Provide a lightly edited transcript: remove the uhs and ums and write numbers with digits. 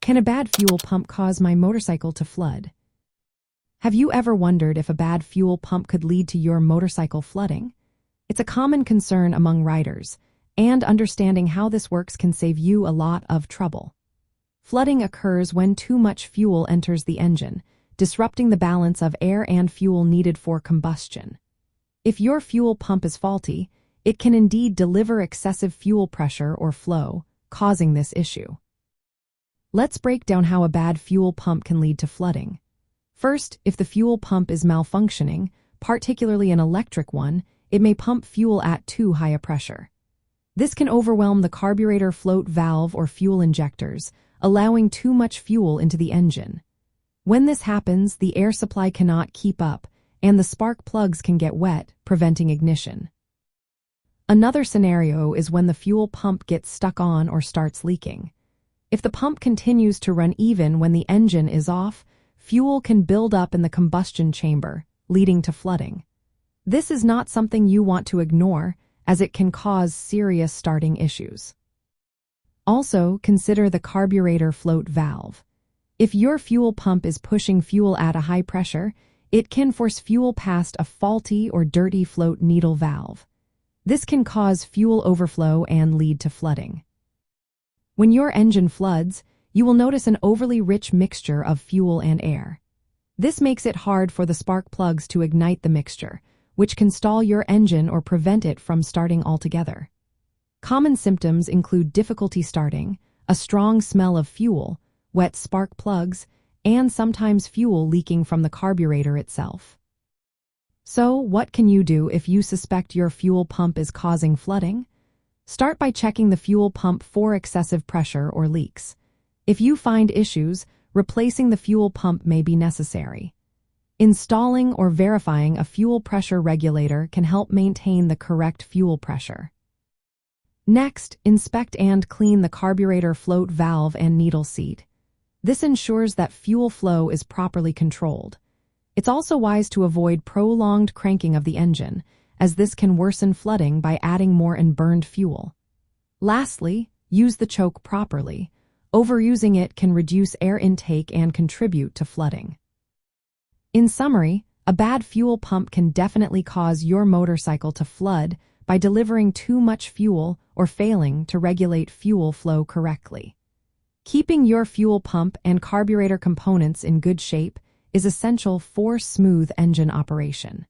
Can a bad fuel pump cause my motorcycle to flood? Have you ever wondered if a bad fuel pump could lead to your motorcycle flooding? It's a common concern among riders, and understanding how this works can save you a lot of trouble. Flooding occurs when too much fuel enters the engine, disrupting the balance of air and fuel needed for combustion. If your fuel pump is faulty, it can indeed deliver excessive fuel pressure or flow, causing this issue. Let's break down how a bad fuel pump can lead to flooding. First, if the fuel pump is malfunctioning, particularly an electric one, it may pump fuel at too high a pressure. This can overwhelm the carburetor float valve or fuel injectors, allowing too much fuel into the engine. When this happens, the air supply cannot keep up, and the spark plugs can get wet, preventing ignition. Another scenario is when the fuel pump gets stuck on or starts leaking. If the pump continues to run even when the engine is off, fuel can build up in the combustion chamber, leading to flooding. This is not something you want to ignore, as it can cause serious starting issues. Also, consider the carburetor float valve. If your fuel pump is pushing fuel at a high pressure, it can force fuel past a faulty or dirty float needle valve. This can cause fuel overflow and lead to flooding. When your engine floods, you will notice an overly rich mixture of fuel and air. This makes it hard for the spark plugs to ignite the mixture, which can stall your engine or prevent it from starting altogether. Common symptoms include difficulty starting, a strong smell of fuel, wet spark plugs, and sometimes fuel leaking from the carburetor itself. So, what can you do if you suspect your fuel pump is causing flooding? Start by checking the fuel pump for excessive pressure or leaks. If you find issues, replacing the fuel pump may be necessary. Installing or verifying a fuel pressure regulator can help maintain the correct fuel pressure. Next, inspect and clean the carburetor float valve and needle seat. This ensures that fuel flow is properly controlled. It's also wise to avoid prolonged cranking of the engine, as this can worsen flooding by adding more burned fuel. Lastly, use the choke properly. Overusing it can reduce air intake and contribute to flooding. In summary, a bad fuel pump can definitely cause your motorcycle to flood by delivering too much fuel or failing to regulate fuel flow correctly. Keeping your fuel pump and carburetor components in good shape is essential for smooth engine operation.